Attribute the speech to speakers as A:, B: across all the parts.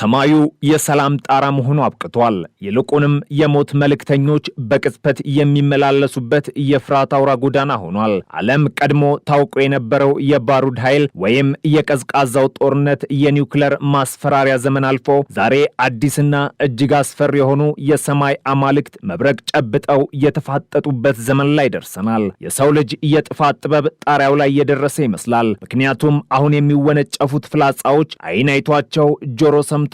A: ሰማዩ የሰላም ጣራ መሆኑ አብቅቷል። ይልቁንም የሞት መልእክተኞች በቅጽበት የሚመላለሱበት የፍርሃት አውራ ጎዳና ሆኗል። ዓለም ቀድሞ ታውቆ የነበረው የባሩድ ኃይል ወይም የቀዝቃዛው ጦርነት የኒውክለር ማስፈራሪያ ዘመን አልፎ ዛሬ አዲስና እጅግ አስፈሪ የሆኑ የሰማይ አማልክት መብረቅ ጨብጠው የተፋጠጡበት ዘመን ላይ ደርሰናል። የሰው ልጅ የጥፋት ጥበብ ጣሪያው ላይ የደረሰ ይመስላል። ምክንያቱም አሁን የሚወነጨፉት ፍላጻዎች አይን አይቷቸው ጆሮ ሰምቷቸው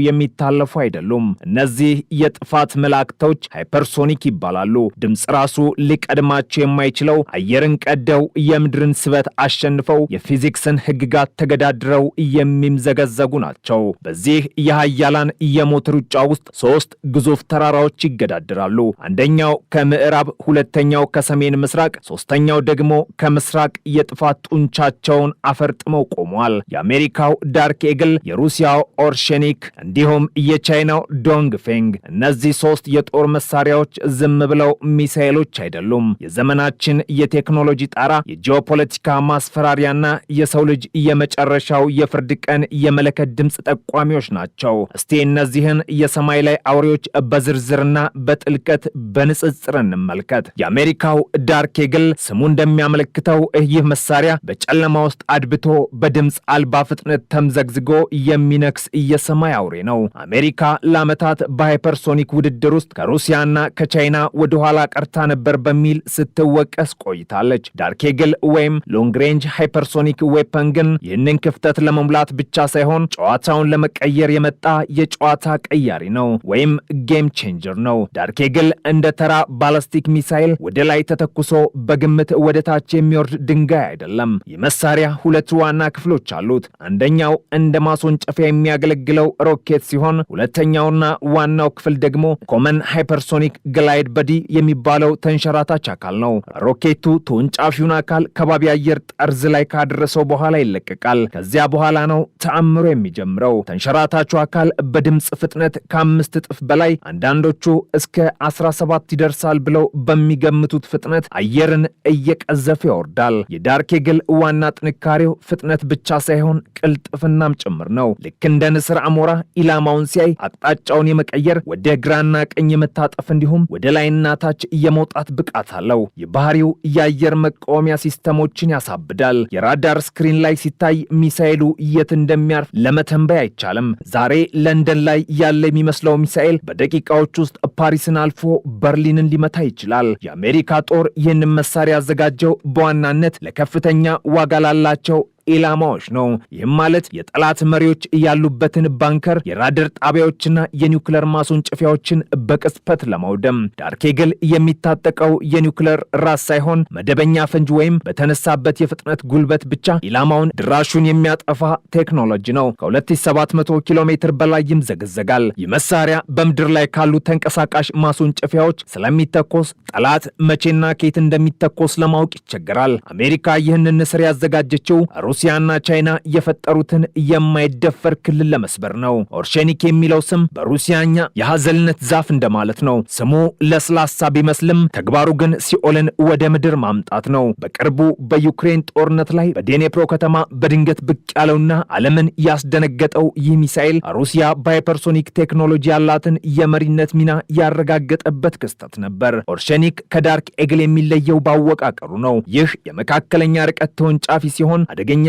A: የሚታለፉ አይደሉም። እነዚህ የጥፋት መላእክቶች ሃይፐርሶኒክ ይባላሉ። ድምፅ ራሱ ሊቀድማቸው የማይችለው አየርን ቀደው የምድርን ስበት አሸንፈው የፊዚክስን ህግጋት ተገዳድረው የሚምዘገዘጉ ናቸው። በዚህ የሃያላን የሞት ሩጫ ውስጥ ሶስት ግዙፍ ተራራዎች ይገዳደራሉ። አንደኛው ከምዕራብ፣ ሁለተኛው ከሰሜን ምስራቅ፣ ሶስተኛው ደግሞ ከምስራቅ የጥፋት ጡንቻቸውን አፈርጥመው ቆመዋል። የአሜሪካው ዳርክ ኤግል፣ የሩሲያው ኦርሼኒክ እንዲሁም የቻይናው ዶንግፌንግ። እነዚህ ሶስት የጦር መሳሪያዎች ዝም ብለው ሚሳኤሎች አይደሉም። የዘመናችን የቴክኖሎጂ ጣራ፣ የጂኦፖለቲካ ማስፈራሪያና የሰው ልጅ የመጨረሻው የፍርድ ቀን የመለከት ድምፅ ጠቋሚዎች ናቸው። እስቲ እነዚህን የሰማይ ላይ አውሬዎች በዝርዝርና በጥልቀት በንጽጽር እንመልከት። የአሜሪካው ዳርክ ኤግል ስሙ እንደሚያመለክተው ይህ መሳሪያ በጨለማ ውስጥ አድብቶ በድምፅ አልባ ፍጥነት ተምዘግዝጎ የሚነክስ የሰማይ አውሬ ነው። አሜሪካ ለዓመታት በሃይፐርሶኒክ ውድድር ውስጥ ከሩሲያና ከቻይና ወደ ኋላ ቀርታ ነበር በሚል ስትወቀስ ቆይታለች። ዳርክ ኤግል ወይም ሎንግ ሬንጅ ሃይፐርሶኒክ ዌፐን ግን ይህንን ክፍተት ለመሙላት ብቻ ሳይሆን ጨዋታውን ለመቀየር የመጣ የጨዋታ ቀያሪ ነው ወይም ጌም ቼንጀር ነው። ዳርክ ኤግል እንደ ተራ ባላስቲክ ሚሳይል ወደ ላይ ተተኩሶ በግምት ወደ ታች የሚወርድ ድንጋይ አይደለም። ይህ መሳሪያ ሁለት ዋና ክፍሎች አሉት። አንደኛው እንደ ማስወንጨፊያ የሚያገለግለው ሮኬት ሲሆን ሁለተኛውና ዋናው ክፍል ደግሞ ኮመን ሃይፐርሶኒክ ግላይድ በዲ የሚባለው ተንሸራታች አካል ነው። ሮኬቱ ተወንጫፊውን አካል ከባቢ አየር ጠርዝ ላይ ካደረሰው በኋላ ይለቀቃል። ከዚያ በኋላ ነው ተአምሮ የሚጀምረው። ተንሸራታቹ አካል በድምፅ ፍጥነት ከ5 እጥፍ በላይ አንዳንዶቹ እስከ 17 ይደርሳል ብለው በሚገምቱት ፍጥነት አየርን እየቀዘፈ ይወርዳል። የዳርክ ኤግል ዋና ጥንካሬው ፍጥነት ብቻ ሳይሆን ቅልጥፍናም ጭምር ነው። ልክ እንደ ንስር አሞራ ኢላማውን ሲያይ አቅጣጫውን የመቀየር ወደ ግራና ቀኝ የመታጠፍ እንዲሁም ወደ ላይና ታች የመውጣት ብቃት አለው። የባህሪው የአየር መቃወሚያ ሲስተሞችን ያሳብዳል። የራዳር ስክሪን ላይ ሲታይ ሚሳኤሉ የት እንደሚያርፍ ለመተንበይ አይቻልም። ዛሬ ለንደን ላይ ያለ የሚመስለው ሚሳኤል በደቂቃዎች ውስጥ ፓሪስን አልፎ በርሊንን ሊመታ ይችላል። የአሜሪካ ጦር ይህንን መሳሪያ ያዘጋጀው በዋናነት ለከፍተኛ ዋጋ ላላቸው ኢላማዎች ነው። ይህም ማለት የጠላት መሪዎች ያሉበትን ባንከር፣ የራዳር ጣቢያዎችና የኒውክለር ማስወንጨፊያዎችን በቅጽበት ለማውደም። ዳርክ ኤግል የሚታጠቀው የኒውክለር ራስ ሳይሆን መደበኛ ፈንጅ ወይም በተነሳበት የፍጥነት ጉልበት ብቻ ኢላማውን ድራሹን የሚያጠፋ ቴክኖሎጂ ነው። ከ2700 ኪሎ ሜትር በላይ ይምዘገዘጋል። ይህ መሳሪያ በምድር ላይ ካሉ ተንቀሳቃሽ ማስወንጨፊያዎች ስለሚተኮስ ጠላት መቼና ከየት እንደሚተኮስ ለማወቅ ይቸገራል። አሜሪካ ይህንን ንስር ያዘጋጀችው ሩሲያና ቻይና የፈጠሩትን የማይደፈር ክልል ለመስበር ነው። ኦርሼኒክ የሚለው ስም በሩሲያኛ የሐዘልነት ዛፍ እንደማለት ነው። ስሙ ለስላሳ ቢመስልም ተግባሩ ግን ሲኦልን ወደ ምድር ማምጣት ነው። በቅርቡ በዩክሬን ጦርነት ላይ በዴኔፕሮ ከተማ በድንገት ብቅ ያለውና ዓለምን ያስደነገጠው ይህ ሚሳኤል ሩሲያ በሃይፐርሶኒክ ቴክኖሎጂ ያላትን የመሪነት ሚና ያረጋገጠበት ክስተት ነበር። ኦርሼኒክ ከዳርክ ኤግል የሚለየው ባወቃቀሩ ነው። ይህ የመካከለኛ ርቀት ተወንጫፊ ሲሆን አደገኛነቱ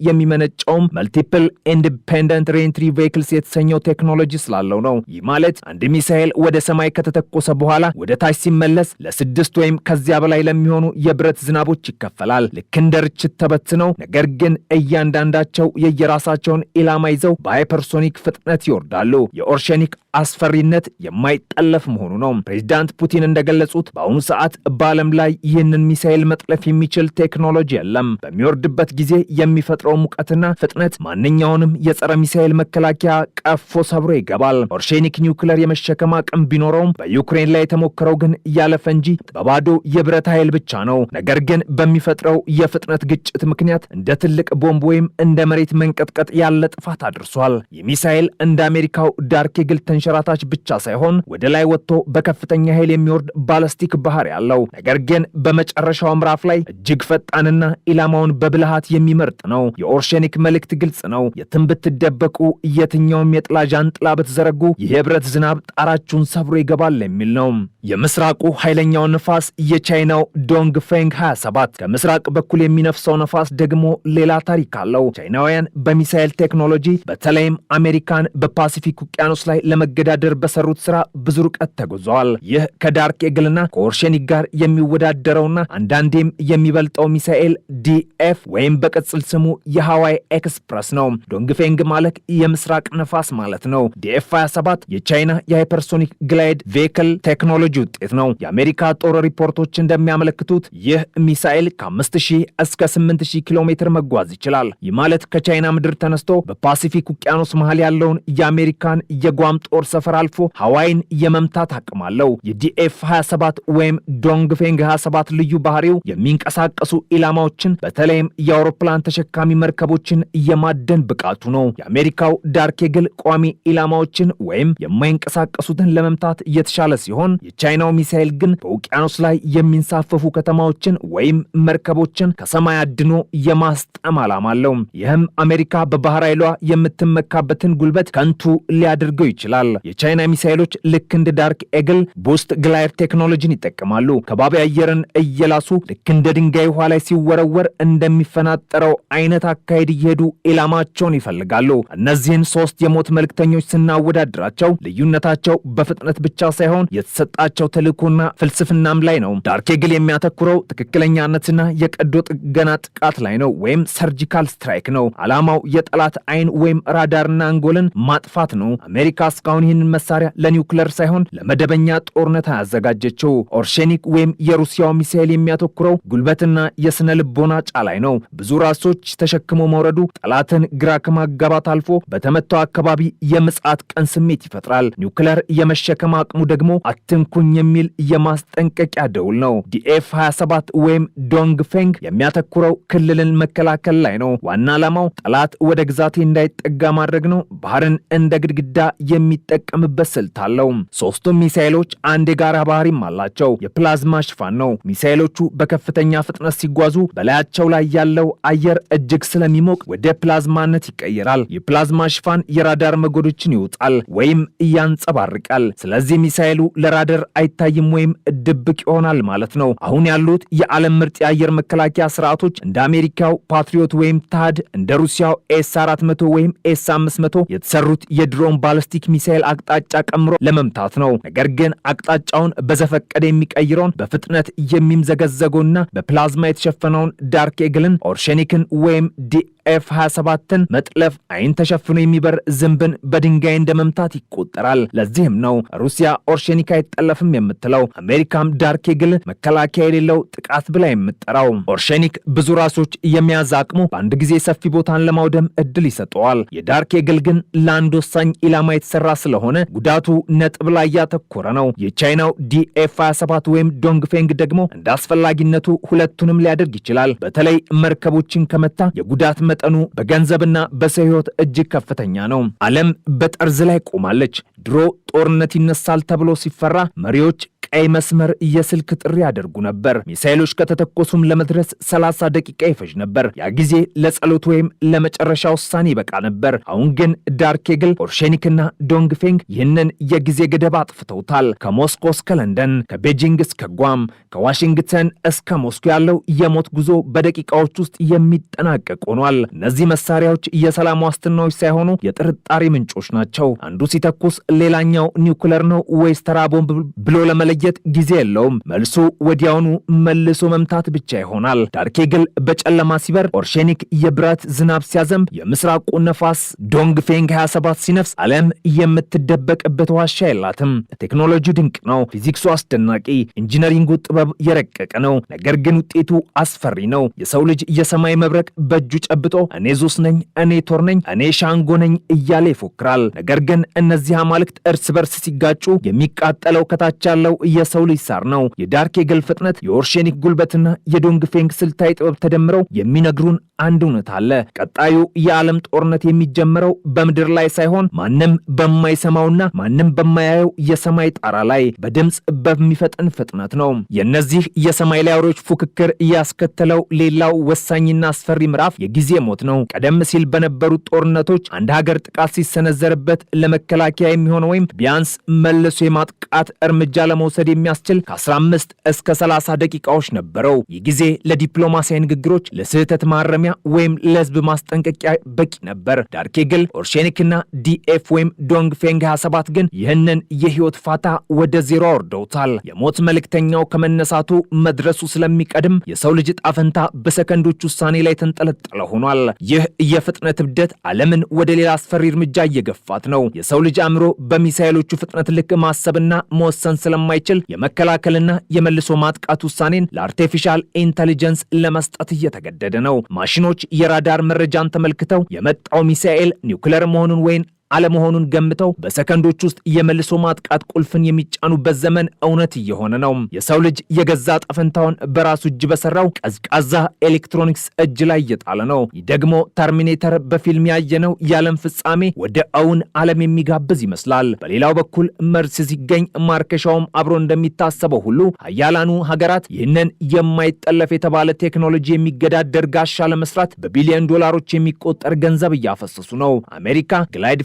A: የሚመነጨውም መልቲፕል ኢንዲፔንደንት ሬንትሪ ቬሂክልስ የተሰኘው ቴክኖሎጂ ስላለው ነው። ይህ ማለት አንድ ሚሳኤል ወደ ሰማይ ከተተኮሰ በኋላ ወደ ታች ሲመለስ ለ6 ወይም ከዚያ በላይ ለሚሆኑ የብረት ዝናቦች ይከፈላል። ልክ እንደ ርችት ተበትነው፣ ነገር ግን እያንዳንዳቸው የየራሳቸውን ኢላማ ይዘው በሃይፐርሶኒክ ፍጥነት ይወርዳሉ። የኦርሼኒክ አስፈሪነት የማይጠለፍ መሆኑ ነው። ፕሬዚዳንት ፑቲን እንደገለጹት በአሁኑ ሰዓት በዓለም ላይ ይህንን ሚሳኤል መጥለፍ የሚችል ቴክኖሎጂ የለም። በሚወርድበት ጊዜ የሚፈጥረው ሙቀትና ፍጥነት ማንኛውንም የጸረ ሚሳኤል መከላከያ ቀፎ ሰብሮ ይገባል። ኦርሼኒክ ኒውክለር የመሸከም አቅም ቢኖረውም በዩክሬን ላይ የተሞከረው ግን ያለ ፈንጂ በባዶ የብረት ኃይል ብቻ ነው። ነገር ግን በሚፈጥረው የፍጥነት ግጭት ምክንያት እንደ ትልቅ ቦምብ ወይም እንደ መሬት መንቀጥቀጥ ያለ ጥፋት አድርሷል። የሚሳኤል እንደ አሜሪካው ዳርክ ኤግል ተንሸራታች ብቻ ሳይሆን ወደ ላይ ወጥቶ በከፍተኛ ኃይል የሚወርድ ባላስቲክ ባህር ያለው፣ ነገር ግን በመጨረሻው ምዕራፍ ላይ እጅግ ፈጣንና ኢላማውን በብልሃት የሚመር ምርጥ ነው። የኦርሼኒክ መልእክት ግልጽ ነው። የትም ብትደበቁ፣ የትኛውም የጥላ ዣንጥላ ብትዘረጉ የህብረት ዝናብ ጣራችሁን ሰብሮ ይገባል የሚል ነው። የምስራቁ ኃይለኛው ነፋስ የቻይናው ዶንግፌንግ 27 ከምስራቅ በኩል የሚነፍሰው ነፋስ ደግሞ ሌላ ታሪክ አለው። ቻይናውያን በሚሳኤል ቴክኖሎጂ በተለይም አሜሪካን በፓሲፊክ ውቅያኖስ ላይ ለመገዳደር በሰሩት ስራ ብዙ ርቀት ተጉዘዋል። ይህ ከዳርክ ኤግልና ከኦርሼኒክ ጋር የሚወዳደረውና አንዳንዴም የሚበልጠው ሚሳኤል ዲኤፍ ወይም በቅጽል ስሙ የሃዋይ ኤክስፕረስ ነው። ዶንግፌንግ ማለት የምስራቅ ነፋስ ማለት ነው። ዲኤፍ 27 የቻይና የሃይፐርሶኒክ ግላይድ ቬክል ቴክኖሎጂ ውጤት ነው። የአሜሪካ ጦር ሪፖርቶች እንደሚያመለክቱት ይህ ሚሳኤል ከ5000 እስከ 8000 ኪሎ ሜትር መጓዝ ይችላል። ይህ ማለት ከቻይና ምድር ተነስቶ በፓሲፊክ ውቅያኖስ መሃል ያለውን የአሜሪካን የጓም ጦር ሰፈር አልፎ ሃዋይን የመምታት አቅም አለው። የዲኤፍ 27 ወይም ዶንግፌንግ 27 ልዩ ባህሪው የሚንቀሳቀሱ ኢላማዎችን በተለይም የአውሮፕላን ተሸካሚ መርከቦችን የማደን ብቃቱ ነው። የአሜሪካው ዳርክ ኤግል ቋሚ ኢላማዎችን ወይም የማይንቀሳቀሱትን ለመምታት የተሻለ ሲሆን የቻይናው ሚሳኤል ግን በውቅያኖስ ላይ የሚንሳፈፉ ከተማዎችን ወይም መርከቦችን ከሰማይ አድኖ የማስጠም ዓላማ አለው። ይህም አሜሪካ በባህር ኃይሏ የምትመካበትን ጉልበት ከንቱ ሊያደርገው ይችላል። የቻይና ሚሳኤሎች ልክ እንደ ዳርክ ኤግል ቡስት ግላይድ ቴክኖሎጂን ይጠቀማሉ። ከባቢ አየርን እየላሱ ልክ እንደ ድንጋይ ውሃ ላይ ሲወረወር እንደሚፈናጠረው አይነት አካሄድ እየሄዱ ኢላማቸውን ይፈልጋሉ። እነዚህን ሶስት የሞት መልእክተኞች ስናወዳድራቸው ልዩነታቸው በፍጥነት ብቻ ሳይሆን የተሰጣቸው ተልእኮና ፍልስፍናም ላይ ነው። ዳርክ ኤግል የሚያተኩረው ትክክለኛነትና የቀዶ ጥገና ጥቃት ላይ ነው፣ ወይም ሰርጂካል ስትራይክ ነው። ዓላማው የጠላት አይን ወይም ራዳርና አንጎልን ማጥፋት ነው። አሜሪካ እስካሁን ይህንን መሳሪያ ለኒውክለር ሳይሆን ለመደበኛ ጦርነት አያዘጋጀችው። ኦርሼኒክ ወይም የሩሲያው ሚሳኤል የሚያተኩረው ጉልበትና የስነ ልቦና ጫላይ ነው። ብዙ ራሶች ተሸክሞ መውረዱ ጠላትን ግራ ከማጋባት አልፎ በተመታው አካባቢ የምጽአት ቀን ስሜት ይፈጥራል። ኒውክለር የመሸከም አቅሙ ደግሞ አትንኩኝ የሚል የማስጠንቀቂያ ደውል ነው። ዲኤፍ 27 ወይም ዶንግፌንግ የሚያተኩረው ክልልን መከላከል ላይ ነው። ዋና ዓላማው ጠላት ወደ ግዛቴ እንዳይጠጋ ማድረግ ነው። ባህርን እንደ ግድግዳ የሚጠቀምበት ስልት አለው። ሶስቱም ሚሳኤሎች አንድ የጋራ ባህሪም አላቸው። የፕላዝማ ሽፋን ነው። ሚሳኤሎቹ በከፍተኛ ፍጥነት ሲጓዙ በላያቸው ላይ ያለው አየር እጅግ ስለሚሞቅ ወደ ፕላዝማነት ይቀየራል። የፕላዝማ ሽፋን የራዳር መጎዶችን ይውጣል ወይም ያንጸባርቃል። ስለዚህ ሚሳኤሉ ለራዳር አይታይም ወይም ድብቅ ይሆናል ማለት ነው። አሁን ያሉት የዓለም ምርጥ የአየር መከላከያ ስርዓቶች እንደ አሜሪካው ፓትሪዮት ወይም ታድ፣ እንደ ሩሲያው ኤስ-400 ወይም ኤስ-500 የተሰሩት የድሮን ባሊስቲክ ሚሳኤል አቅጣጫ ቀምሮ ለመምታት ነው። ነገር ግን አቅጣጫውን በዘፈቀደ የሚቀይረውን በፍጥነት የሚምዘገዘገውና በፕላዝማ የተሸፈነውን ዳርክ ኤግልን፣ ኦርሼኒክን ወይም ዲኤፍ 27ን መጥለፍ አይን ተሸፍኖ የሚበር ዝንብን በድንጋይ እንደመምታት ይቆጠራል። ለዚህም ነው ሩሲያ ኦርሼኒክ አይጠለፍም የምትለው፣ አሜሪካም ዳርክ ኤግል መከላከያ የሌለው ጥቃት ብላ የምትጠራው። ኦርሼኒክ ብዙ ራሶች የሚያዝ አቅሙ በአንድ ጊዜ ሰፊ ቦታን ለማውደም እድል ይሰጠዋል። የዳርክ ኤግል ግን ለአንድ ወሳኝ ኢላማ የተሰራ ስለሆነ ጉዳቱ ነጥብ ላይ ያተኮረ ነው። የቻይናው ዲኤፍ 27 ወይም ዶንግፌንግ ደግሞ እንደ አስፈላጊነቱ ሁለቱንም ሊያደርግ ይችላል። በተለይ መርከቦችን ከመታ የጉዳት መጠኑ በገንዘብና በሰው ሕይወት እጅግ ከፍተኛ ነው። ዓለም በጠርዝ ላይ ቆማለች። ድሮ ጦርነት ይነሳል ተብሎ ሲፈራ መሪዎች ቀይ መስመር የስልክ ጥሪ ያደርጉ ነበር። ሚሳኤሎች ከተተኮሱም ለመድረስ 30 ደቂቃ ይፈጅ ነበር። ያ ጊዜ ለጸሎት ወይም ለመጨረሻ ውሳኔ ይበቃ ነበር። አሁን ግን ዳርክ ኤግል፣ ኦርሼኒክና ዶንግፌንግ ይህንን የጊዜ ገደብ አጥፍተውታል። ከሞስኮ እስከ ለንደን፣ ከቤጂንግ እስከ ጓም፣ ከዋሽንግተን እስከ ሞስኮ ያለው የሞት ጉዞ በደቂቃዎች ውስጥ የሚጠናቀቅ ሆኗል። እነዚህ መሳሪያዎች የሰላም ዋስትናዎች ሳይሆኑ የጥርጣሬ ምንጮች ናቸው። አንዱ ሲተኩስ ሌላኛው ኒውክለር ነው ወይስ ተራ ቦምብ ብሎ ለመለየት ጊዜ የለውም። መልሱ ወዲያውኑ መልሶ መምታት ብቻ ይሆናል። ዳርክ ኤግል በጨለማ ሲበር፣ ኦርሼኒክ የብረት ዝናብ ሲያዘንብ፣ የምስራቁ ነፋስ ዶንግፌንግ 27 ሲነፍስ ዓለም የምትደበቅበት ዋሻ የላትም። ቴክኖሎጂው ድንቅ ነው። ፊዚክሱ አስደናቂ፣ ኢንጂነሪንጉ ጥበብ የረቀቀ ነው። ነገር ግን ውጤቱ አስፈሪ ነው። የሰው ልጅ የሰማይ መብረቅ በእጁ ጨብጦ እኔ ዙስ ነኝ፣ እኔ ቶር ነኝ፣ እኔ ሻንጎ ነኝ እያለ ይፎክራል። ነገር ግን እነዚህ አማልክት እርስ በርስ ሲጋጩ የሚቃጠለው ከታች ያለው የሰው ልጅ ሳር ነው። የዳርክ ኤግል ፍጥነት፣ የኦርሼኒክ ጉልበትና የዶንግፌንግ ስልታዊ ጥበብ ተደምረው የሚነግሩን አንድ እውነት አለ። ቀጣዩ የዓለም ጦርነት የሚጀምረው በምድር ላይ ሳይሆን ማንም በማይሰማውና ማንም በማያየው የሰማይ ጣራ ላይ በድምፅ በሚፈጥን ፍጥነት ነው። የእነዚህ የሰማይ ላይ አውሬዎች ፉክክር ያስከተለው ሌላው ወሳኝና አስፈሪ ምዕራፍ የጊዜ ሞት ነው። ቀደም ሲል በነበሩት ጦርነቶች አንድ ሀገር ጥቃት ሲሰነዘርበት ለመከላከያ የሚሆን ወይም ቢያንስ መልሶ የማጥቃት እርምጃ ለመውሰድ የሚያስችል ከ15 እስከ 30 ደቂቃዎች ነበረው። ይህ ጊዜ ለዲፕሎማሲያዊ ንግግሮች፣ ለስህተት ማረሚያ ወይም ለህዝብ ማስጠንቀቂያ በቂ ነበር። ዳርክ ኤግል፣ ኦርሼኒክና ዲኤፍ ወይም ዶንግፌንግ 27 ግን ይህንን የህይወት ፋታ ወደ ዜሮ አወርደውታል። የሞት መልእክተኛው ከመነሳቱ መድረሱ ስለሚቀድም የሰው ልጅ ዕጣ ፈንታ በሰከንዶች ውሳኔ ላይ ተንጠለጠለ ሆኗል። ይህ የፍጥነት እብደት ዓለምን ወደ ሌላ አስፈሪ እርምጃ እየገፋት ነው። የሰው ልጅ አእምሮ በሚሳኤሎቹ ፍጥነት ልክ ማሰብና መወሰን ስለማይችል የመከላከልና የመልሶ ማጥቃት ውሳኔን ለአርቲፊሻል ኢንተሊጀንስ ለመስጠት እየተገደደ ነው። ማሽኖች የራዳር መረጃን ተመልክተው የመጣው ሚሳኤል ኒውክለር መሆኑን ወይም አለመሆኑን ገምተው በሰከንዶች ውስጥ የመልሶ ማጥቃት ቁልፍን የሚጫኑበት ዘመን እውነት እየሆነ ነው። የሰው ልጅ የገዛ ጠፈንታውን በራሱ እጅ በሰራው ቀዝቃዛ ኤሌክትሮኒክስ እጅ ላይ እየጣለ ነው። ይህ ደግሞ ተርሚኔተር በፊልም ያየነው የዓለም ፍጻሜ ወደ እውን ዓለም የሚጋብዝ ይመስላል። በሌላው በኩል መርስ ሲገኝ ማርከሻውም አብሮ እንደሚታሰበው ሁሉ ሀያላኑ ሀገራት ይህንን የማይጠለፍ የተባለ ቴክኖሎጂ የሚገዳደር ጋሻ ለመስራት በቢሊዮን ዶላሮች የሚቆጠር ገንዘብ እያፈሰሱ ነው። አሜሪካ ግላይድ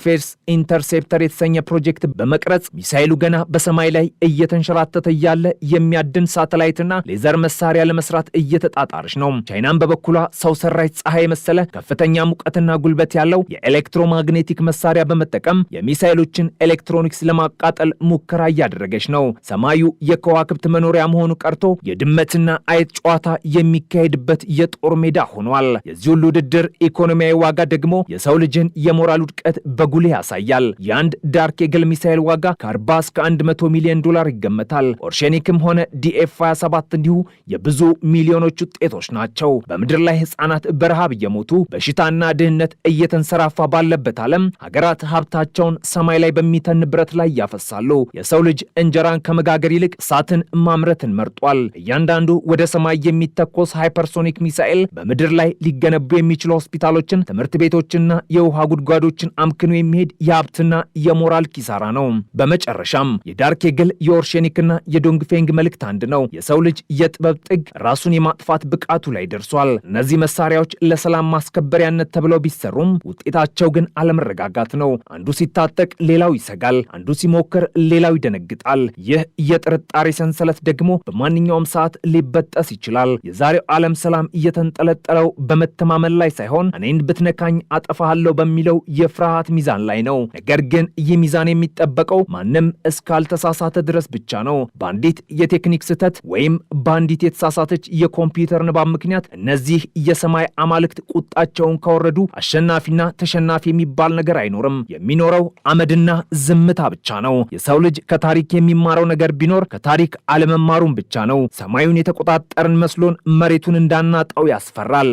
A: ኢንተርሴፕተር የተሰኘ ፕሮጀክት በመቅረጽ ሚሳኤሉ ገና በሰማይ ላይ እየተንሸራተተ እያለ የሚያድን ሳተላይትና ሌዘር መሳሪያ ለመስራት እየተጣጣረች ነው። ቻይናም በበኩሏ ሰው ሰራሽ ፀሐይ መሰለ ከፍተኛ ሙቀትና ጉልበት ያለው የኤሌክትሮማግኔቲክ መሳሪያ በመጠቀም የሚሳኤሎችን ኤሌክትሮኒክስ ለማቃጠል ሙከራ እያደረገች ነው። ሰማዩ የከዋክብት መኖሪያ መሆኑ ቀርቶ የድመትና አይጥ ጨዋታ የሚካሄድበት የጦር ሜዳ ሆኗል። የዚህ ሁሉ ውድድር ኢኮኖሚያዊ ዋጋ ደግሞ የሰው ልጅን የሞራል ውድቀት በጉልህ ያሳያል። የአንድ ዳርክ ኤግል ሚሳኤል ዋጋ ከ40 እስከ 100 ሚሊዮን ዶላር ይገመታል። ኦርሼኒክም ሆነ ዲኤፍ 27 እንዲሁ የብዙ ሚሊዮኖች ውጤቶች ናቸው። በምድር ላይ ህፃናት በረሃብ እየሞቱ በሽታና ድህነት እየተንሰራፋ ባለበት ዓለም ሀገራት ሀብታቸውን ሰማይ ላይ በሚተን ብረት ላይ ያፈሳሉ። የሰው ልጅ እንጀራን ከመጋገር ይልቅ እሳትን ማምረትን መርጧል። እያንዳንዱ ወደ ሰማይ የሚተኮስ ሃይፐርሶኒክ ሚሳኤል በምድር ላይ ሊገነቡ የሚችሉ ሆስፒታሎችን፣ ትምህርት ቤቶችና የውሃ ጉድጓዶችን አምክኖ የሚሄድ የሀብትና የሞራል ኪሳራ ነው። በመጨረሻም የዳርክ ኤግል የኦርሼኒክና የዶንግፌንግ መልእክት አንድ ነው። የሰው ልጅ የጥበብ ጥግ ራሱን የማጥፋት ብቃቱ ላይ ደርሷል። እነዚህ መሳሪያዎች ለሰላም ማስከበሪያነት ተብለው ቢሰሩም ውጤታቸው ግን አለመረጋጋት ነው። አንዱ ሲታጠቅ ሌላው ይሰጋል፣ አንዱ ሲሞክር ሌላው ይደነግጣል። ይህ የጥርጣሬ ሰንሰለት ደግሞ በማንኛውም ሰዓት ሊበጠስ ይችላል። የዛሬው ዓለም ሰላም እየተንጠለጠለው በመተማመን ላይ ሳይሆን እኔን ብትነካኝ አጠፋሃለሁ በሚለው የፍርሃት ሚዛን ላይ ነው። ነገር ግን ይህ ሚዛን የሚጠበቀው ማንም እስካልተሳሳተ ድረስ ብቻ ነው። በአንዲት የቴክኒክ ስህተት ወይም በአንዲት የተሳሳተች የኮምፒውተር ንባብ ምክንያት እነዚህ የሰማይ አማልክት ቁጣቸውን ካወረዱ አሸናፊና ተሸናፊ የሚባል ነገር አይኖርም። የሚኖረው አመድና ዝምታ ብቻ ነው። የሰው ልጅ ከታሪክ የሚማረው ነገር ቢኖር ከታሪክ አለመማሩን ብቻ ነው። ሰማዩን የተቆጣጠርን መስሎን መሬቱን እንዳናጣው ያስፈራል።